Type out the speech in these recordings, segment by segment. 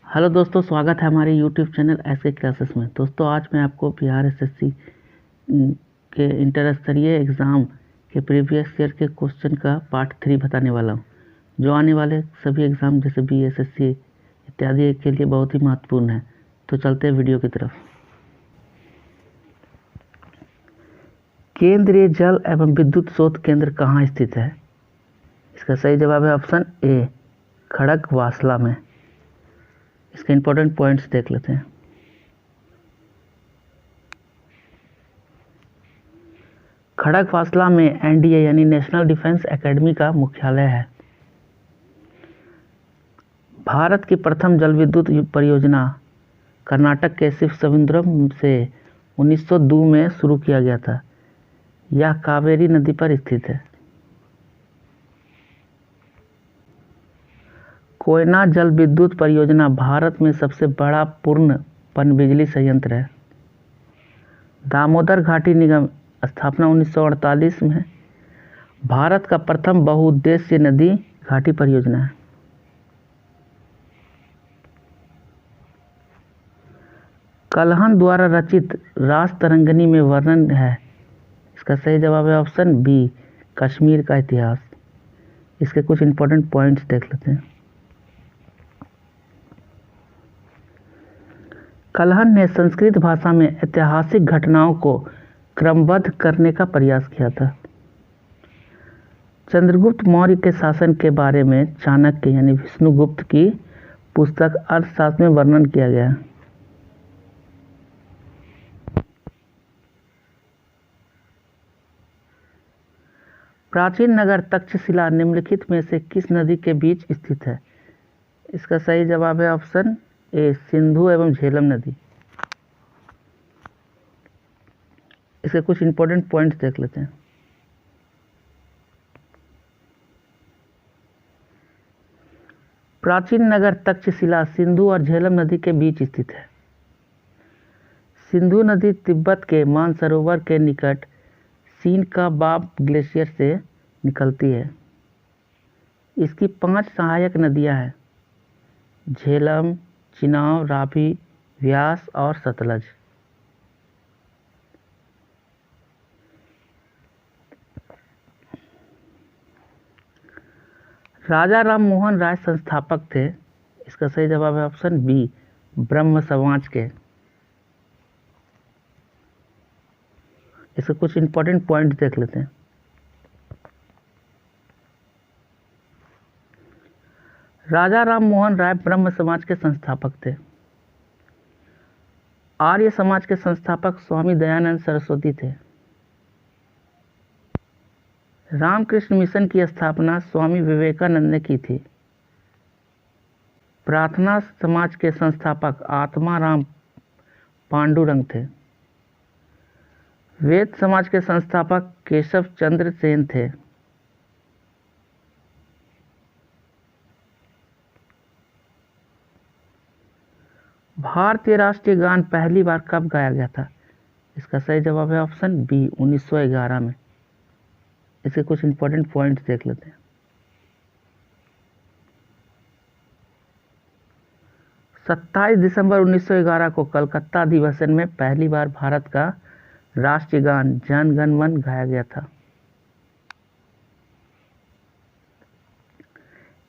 Hello दोस्तों, स्वागत है हमारे यूट्यूब चैनल ऐसे क्लासेस में। दोस्तों, आज मैं आपको बिहार एसएससी के इंटर स्तरीय एग्ज़ाम के प्रीवियस ईयर के क्वेश्चन का पार्ट 3 बताने वाला हूं, जो आने वाले सभी एग्ज़ाम जैसे बीएसएससी इत्यादि के लिए बहुत ही महत्वपूर्ण है। तो चलते हैं वीडियो की तरफ। केंद्रीय जल एवं विद्युत शोध केंद्र कहाँ स्थित है? इसका सही जवाब है ऑप्शन ए, खड़गवासला में। इसके इंपॉर्टेंट पॉइंट्स देख लेते हैं। खड़गवासला में एनडीए यानी नेशनल डिफेंस एकेडमी का मुख्यालय है। भारत की प्रथम जल विद्युत परियोजना कर्नाटक के शिवसमुद्रम से 1902 में शुरू किया गया था। यह कावेरी नदी पर स्थित है। कोयना जल विद्युत परियोजना भारत में सबसे बड़ा पूर्ण पनबिजली संयंत्र है। दामोदर घाटी निगम स्थापना 1948 में। भारत का प्रथम बहुउद्देशीय नदी घाटी परियोजना है। कल्हन द्वारा रचित रास तरंगिणी में वर्णन है। इसका सही जवाब है ऑप्शन बी, कश्मीर का इतिहास। इसके कुछ इंपॉर्टेंट पॉइंट्स देख लेते हैं। कल्हन ने संस्कृत भाषा में ऐतिहासिक घटनाओं को क्रमबद्ध करने का प्रयास किया था। चंद्रगुप्त मौर्य के शासन के बारे में चाणक्य यानी विष्णुगुप्त की पुस्तक अर्थशास्त्र में वर्णन किया गया है। प्राचीन नगर तक्षशिला निम्नलिखित में से किस नदी के बीच स्थित है? इसका सही जवाब है ऑप्शन ए, सिंधु एवं झेलम नदी। इसके कुछ इंपॉर्टेंट पॉइंट्स देख लेते हैं। प्राचीन नगर तक्षशिला सिंधु और झेलम नदी के बीच स्थित है। सिंधु नदी तिब्बत के मानसरोवर के निकट सिनकाबाब ग्लेशियर से निकलती है। इसकी 5 सहायक नदियां हैं: झेलम, चिनाब, रावी, व्यास और सतलज। राजा राम मोहन राय संस्थापक थे। इसका सही जवाब है ऑप्शन बी, ब्रह्म समाज के। इसके कुछ इंपॉर्टेंट पॉइंट देख लेते हैं। राजा राम मोहन राय ब्रह्म समाज के संस्थापक थे। आर्य समाज के संस्थापक स्वामी दयानंद सरस्वती थे। रामकृष्ण मिशन की स्थापना स्वामी विवेकानंद ने की थी। प्रार्थना समाज के संस्थापक आत्माराम पांडुरंग थे। वेद समाज के संस्थापक केशव चंद्र सेन थे। भारतीय राष्ट्रीय गान पहली बार कब गाया गया था? इसका सही जवाब है ऑप्शन बी, 1911 में। इसके कुछ इंपॉर्टेंट पॉइंट्स देख लेते हैं। 27 दिसंबर 1911 को कलकत्ता अधिवेशन में पहली बार भारत का राष्ट्रीय गान जन गण मन गाया गया था।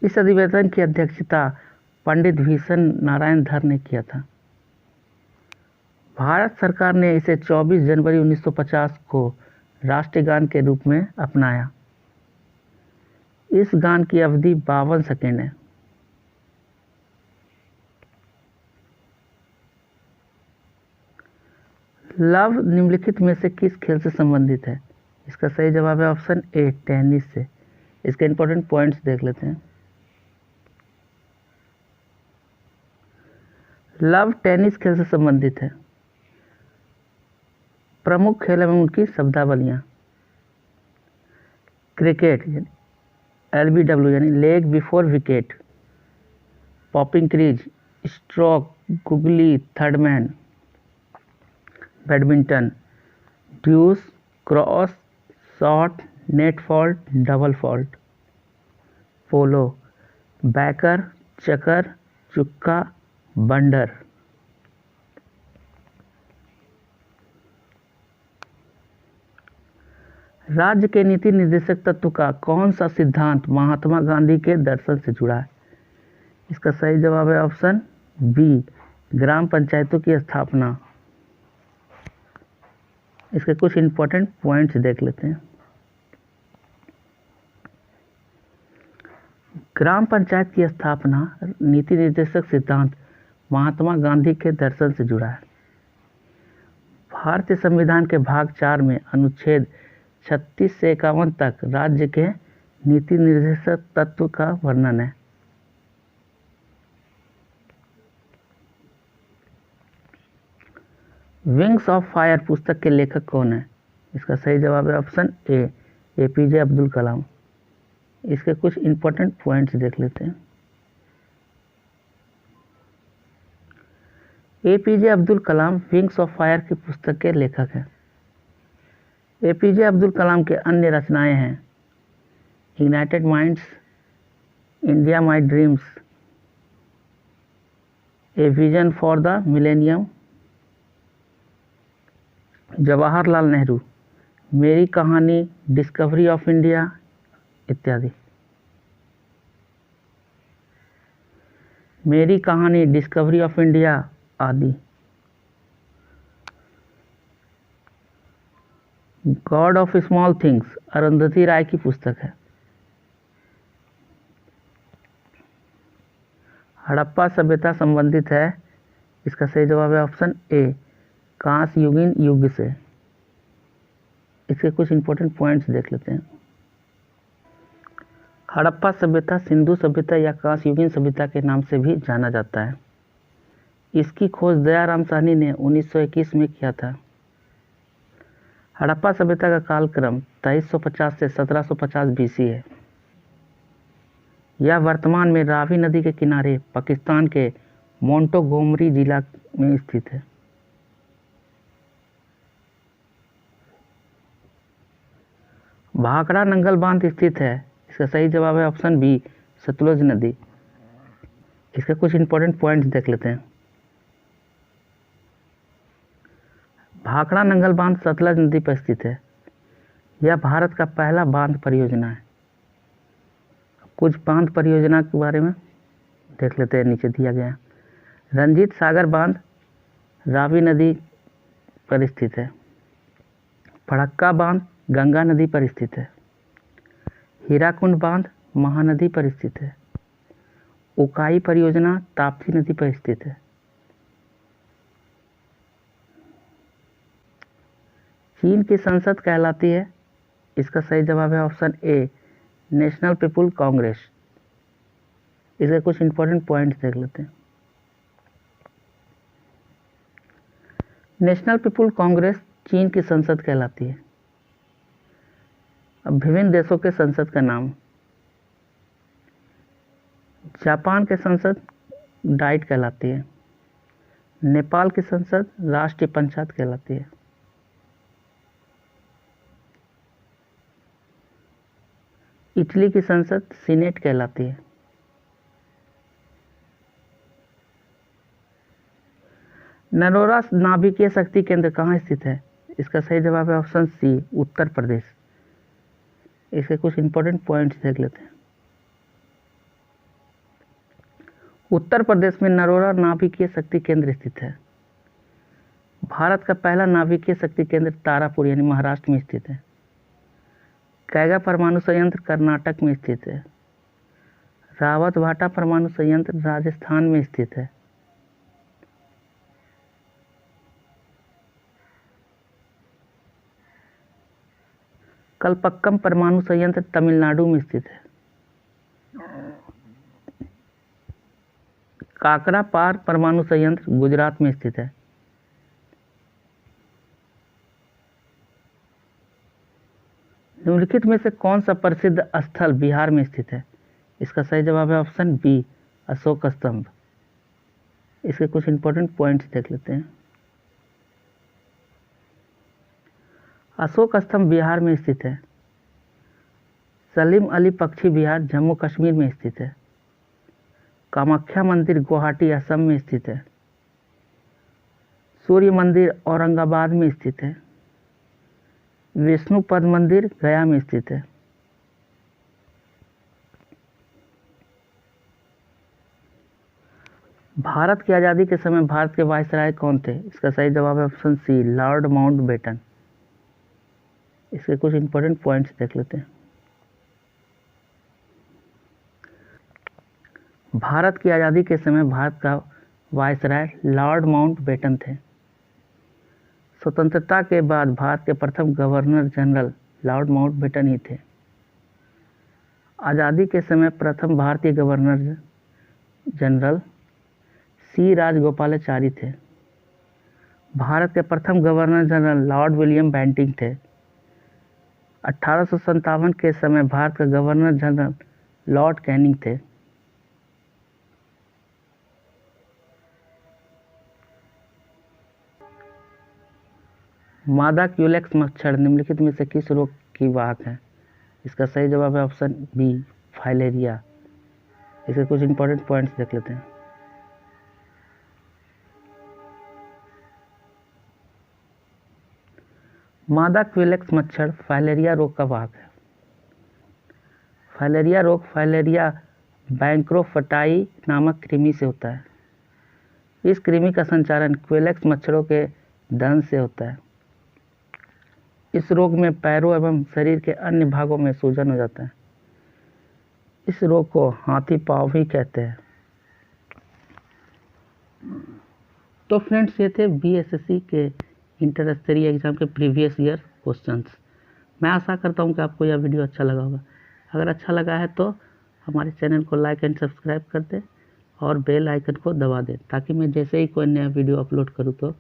इस अधिवेशन की अध्यक्षता पंडित भीषण नारायण धर ने किया था। भारत सरकार ने इसे 24 जनवरी 1950 को राष्ट्रीय गान के रूप में अपनाया। इस गान की अवधि 52 सेकेंड है। लव निम्नलिखित में से किस खेल से संबंधित है? इसका सही जवाब है ऑप्शन ए, टेनिस से। इसके इंपॉर्टेंट पॉइंट्स देख लेते हैं। लव टेनिस खेल से संबंधित है। प्रमुख खेल एवं उनकी शब्दावलियां: क्रिकेट LBW यानी leg before wicket, popping crease, stroke, googly, third man, badminton, deuce, cross, shot, net fault, double fault, polo, backer, chukker, chukka, बंडर। राज्य के नीति निर्देशक तत्व का कौन सा सिद्धांत महात्मा गांधी के दर्शन से जुड़ा है? इसका सही जवाब है ऑप्शन बी, ग्राम पंचायतों की स्थापना। इसके कुछ इंपॉर्टेंट पॉइंट्स देख लेते हैं। ग्राम पंचायत की स्थापना नीति निर्देशक सिद्धांत महात्मा गांधी के दर्शन से जुड़ा है। भारतीय संविधान के भाग 4 में अनुच्छेद 36 से 51 तक राज्य के नीति निर्देशक तत्व का वर्णन है। विंग्स ऑफ फायर पुस्तक के लेखक कौन है? इसका सही जवाब है option A, APJ Abdul Kalam. इसके कुछ इंपॉर्टेंट पॉइंट्स देख लेते हैं। APJ Abdul Kalam wings of fire की पुस्तक के लेखक हैं। एपीजे अब्दुल कलाम के अन्य रचनाएं हैं united minds, India my dreams, a vision for the millennium, Jawaharlal Nehru, मेरी कहानी, डिस्कवरी ऑफ इंडिया इत्यादि। मेरी कहानी, डिस्कवरी ऑफ इंडिया आदि। God of small things Arundhati Roy की पुस्तक है। हड़प्पा सभ्यता संबंधित है। इसका सही जवाब है ऑप्शन ए, कांस्य युगीन युग से। इसके कुछ इंपॉर्टेंट पॉइंट्स देख लेते हैं। हड़प्पा सभ्यता सिंधु सभ्यता या कांस्य युगीन सभ्यता के नाम से भी जाना जाता है। इसकी खोज दयाराम साहनी ने 1921 में किया था। हड़प्पा सभ्यता का कालक्रम 2350 से 1750 बीसी है। यह वर्तमान में रावी नदी के किनारे पाकिस्तान के मोंटोगोमरी जिला में स्थित है। भाखड़ा नंगल बांध स्थित है। इसका सही जवाब है ऑप्शन बी, सतलुज नदी। इसके कुछ इंपॉर्टेंट पॉइंट्स देख लेते हैं। भाखड़ा नंगल बांध सतलज नदी पर स्थित है। यह भारत का पहला बांध परियोजना है। कुछ बांध परियोजना के बारे में देख लेते हैं, नीचे दिया गया है। रंजीत सागर बांध रावी नदी पर स्थित है। फड़क्का बांध गंगा नदी पर स्थित है। हीराकुंड बांध महानदी पर स्थित है। उकाई परियोजना ताप्ती नदी पर स्थित है। चीन की संसद कहलाती है। इसका सही जवाब है option A, national people Congress. इसके कुछ इंपॉर्टेंट पॉइंट्स देख लेते हैं। नेशनल पीपुल कांग्रेस चीन की संसद कहलाती है। अब विभिन्न देशों के संसद का नाम। जापान की संसद डाइट कहलाती है। नेपाल की संसद राष्ट्रीय पंचायत कहलाती है। इटली की संसद सीनेट कहलाती है। नरोरा नाभिकीय शक्ति केंद्र कहाँ स्थित है? इसका सही जवाब है ऑप्शन सी, उत्तर प्रदेश। इसके कुछ इंपॉर्टेंट पॉइंट्स देख लेते हैं। उत्तर प्रदेश में नरोरा नाभिकीय शक्ति केंद्र स्थित है। भारत का पहला नाभिकीय शक्ति केंद्र तारापुर यानी महाराष्ट्र में स्थित है। कैगा परमाणु संयंत्र कर्नाटक में स्थित है। रावत भाटा परमाणु संयंत्र राजस्थान में स्थित है। कलपक्कम परमाणु संयंत्र तमिलनाडु में स्थित है। काकरापार परमाणु संयंत्र गुजरात में स्थित है। निम्नलिखित में से कौन सा प्रसिद्ध स्थल बिहार में स्थित है? इसका सही जवाब है ऑप्शन बी, अशोक स्तंभ। इसके कुछ इंपॉर्टेंट पॉइंट्स देख लेते हैं। अशोक स्तंभ बिहार में स्थित है। सलीम अली पक्षी विहार जम्मू कश्मीर में स्थित है। कामाख्या मंदिर गुवाहाटी असम में स्थित है। सूर्य मंदिर औरंगाबाद में स्थित है। विष्णुपद मंदिर गया में स्थित है। भारत की आज़ादी के समय भारत के वायसराय कौन थे? इसका सही जवाब है ऑप्शन सी, लॉर्ड माउंटबेटन। इसके कुछ इंपॉर्टेंट पॉइंट्स देख लेते हैं। भारत की आज़ादी के समय भारत का वायसराय लॉर्ड माउंटबेटन थे। स्वतंत्रता के बाद भारत के प्रथम गवर्नर जनरल लॉर्ड माउंटबेटन ही थे। आज़ादी के समय प्रथम भारतीय गवर्नर जनरल सी राजगोपालाचारी थे। भारत के प्रथम governor general Lord William Bentinck थे। 1857 के समय भारत का गवर्नर जनरल लॉर्ड कैनिंग थे। मादा क्यूलेक्स मच्छर निम्नलिखित में से किस रोग की वाहक है? इसका सही जवाब है ऑप्शन बी, फाइलेरिया। इसके कुछ इंपॉर्टेंट पॉइंट्स देख लेते हैं। मादा क्यूलेक्स मच्छर फाइलेरिया रोग का वाहक है। फाइलेरिया रोग फाइलेरिया बैंक्रोफटाई नामक कृमि से होता है। इस कृमि का संचारण क्यूलेक्स मच्छरों के दंश से होता है। इस रोग में पैरों एवं शरीर के अन्य भागों में सूजन हो जाता है। इस रोग को हाथी पाँव भी कहते हैं। तो फ्रेंड्स, ये थे बीएसएससी के इंटर स्तरीय एग्जाम के प्रीवियस ईयर क्वेश्चंस। मैं आशा करता हूँ कि आपको यह वीडियो अच्छा लगा होगा। अगर अच्छा लगा है तो हमारे चैनल को लाइक एंड सब्सक्राइब कर दें और बेल आइकन को दबा दें, ताकि मैं जैसे ही कोई नया वीडियो अपलोड करूँ तो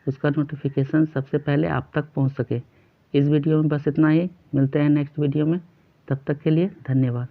उसका नोटिफिकेशन सबसे पहले आप तक पहुँच सके। इस वीडियो में बस इतना ही। मिलते हैं नेक्स्ट वीडियो में। तब तक के लिए धन्यवाद।